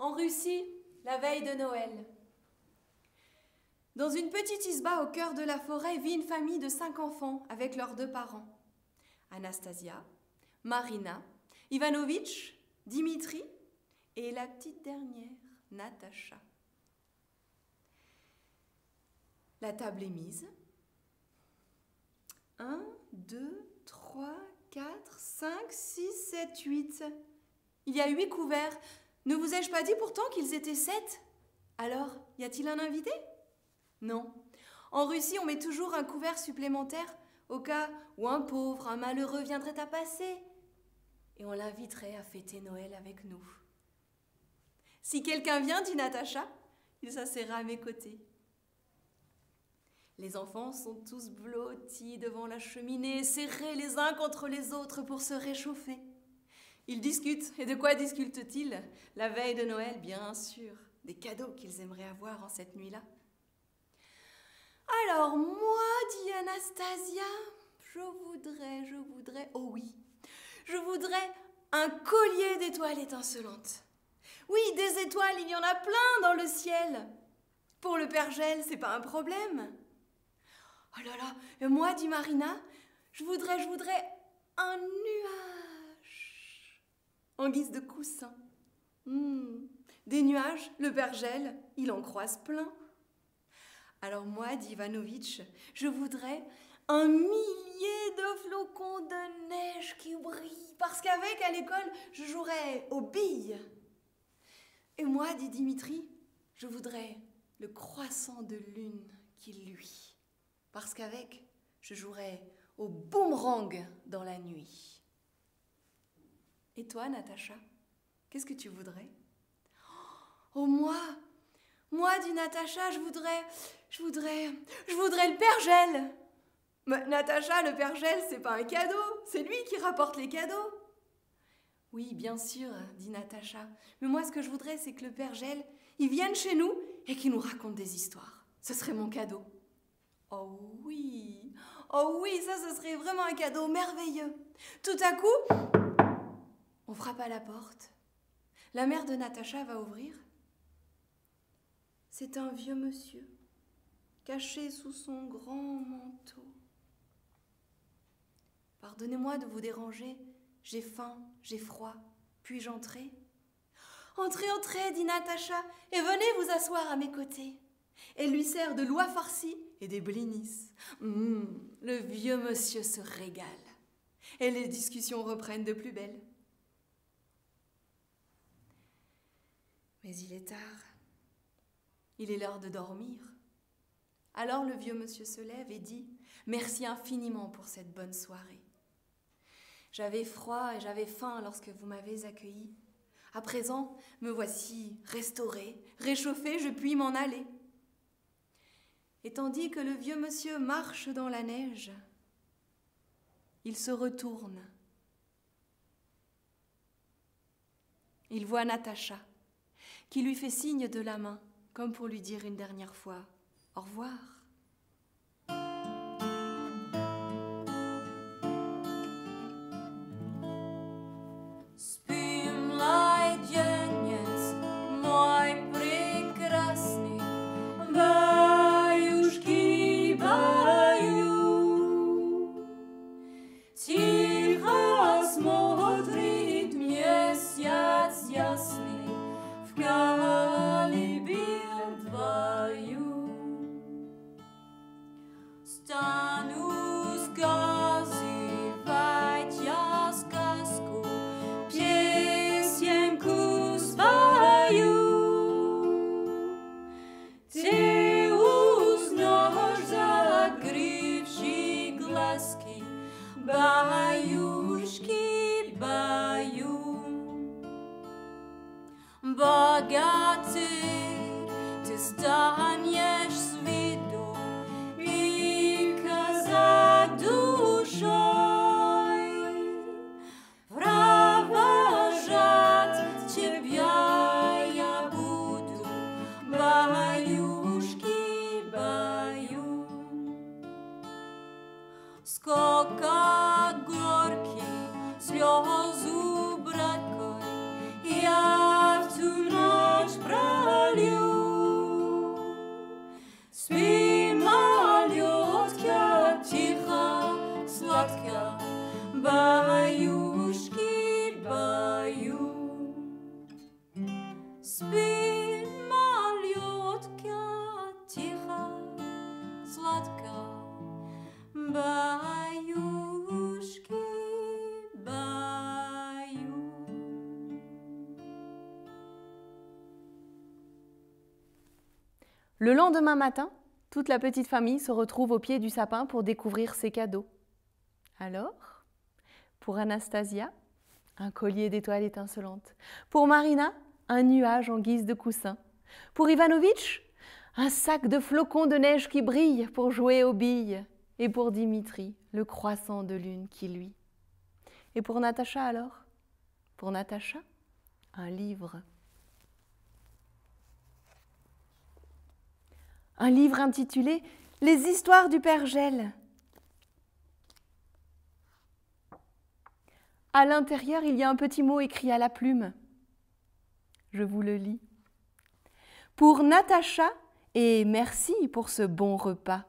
en Russie, la veille de Noël. Dans une petite isba au cœur de la forêt vit une famille de 5 enfants avec leurs 2 parents. Anastasia, Marina, Ivanovitch, Dimitri et la petite dernière, Natacha. La table est mise. 1, 2, 3, 4, 5, 6, 7, 8. Il y a 8 couverts. Ne vous ai-je pas dit pourtant qu'ils étaient 7? Alors, y a-t-il un invité? Non. En Russie, on met toujours un couvert supplémentaire au cas où un pauvre, un malheureux viendrait à passer. Et on l'inviterait à fêter Noël avec nous. Si quelqu'un vient, dit Natacha, il s'asseyra à mes côtés. Les enfants sont tous blottis devant la cheminée, serrés les uns contre les autres pour se réchauffer. Ils discutent. Et de quoi discutent-ils? La veille de Noël, bien sûr. Des cadeaux qu'ils aimeraient avoir en cette nuit-là. Alors moi, dit Anastasia, je voudrais, oh oui, je voudrais un collier d'étoiles étincelantes. Oui, des étoiles, il y en a plein dans le ciel. Pour le Père Gel, c'est pas un problème. Oh là là, et moi, dit Marina, je voudrais un nuage en guise de coussin. Des nuages, le Père Gel, il en croise plein. Alors moi, dit Ivanovitch, je voudrais un millier de flocons de neige qui brillent, parce qu'avec, à l'école, je jouerais aux billes. Et moi, dit Dimitri, je voudrais le croissant de lune qui luit, parce qu'avec, je jouerais au boomerang dans la nuit. Et toi, Natacha, qu'est-ce que tu voudrais? Oh, moi, dit Natacha, je voudrais le Père Gel. Mais Natacha, le Père Gel, c'est pas un cadeau, c'est lui qui rapporte les cadeaux. Oui, bien sûr, dit Natacha, mais moi ce que je voudrais, c'est que le Père Gel, il vienne chez nous et qu'il nous raconte des histoires. Ce serait mon cadeau. Oh oui, ça, ce serait vraiment un cadeau merveilleux. Tout à coup, on frappe à la porte. La mère de Natacha va ouvrir. C'est un vieux monsieur, caché sous son grand manteau. Pardonnez-moi de vous déranger, j'ai faim, j'ai froid, puis-je entrer? Entrez, dit Natacha, et venez vous asseoir à mes côtés. Elle lui sert de l'oie farcie et des blinis. Le vieux monsieur se régale. Et les discussions reprennent de plus belle. Mais il est tard. Il est l'heure de dormir. Alors le vieux monsieur se lève et dit « Merci infiniment pour cette bonne soirée. J'avais froid et j'avais faim lorsque vous m'avez accueilli. À présent, me voici restauré, réchauffé, je puis m'en aller. » Et tandis que le vieux monsieur marche dans la neige, il se retourne. Il voit Natacha, qui lui fait signe de la main, comme pour lui dire une dernière fois « Au revoir ». Bogatyr, ty staniesz z widu i za dушой провожать тебя я буду, баюшки, баю. Сколько горьких слез убракой я в ту ночь Bаюшки, баю. Le lendemain matin, toute la petite famille se retrouve au pied du sapin pour découvrir ses cadeaux. Alors, pour Anastasia, un collier d'étoiles étincelantes. Pour Marina, un nuage en guise de coussin. Pour Ivanovitch, un sac de flocons de neige qui brille pour jouer aux billes. Et pour Dimitri, le croissant de lune qui luit. Et pour Natacha alors? Pour Natacha, un livre. Un livre intitulé « Les histoires du Père Gel ». À l'intérieur, il y a un petit mot écrit à la plume. Je vous le lis. Pour Natacha et merci pour ce bon repas.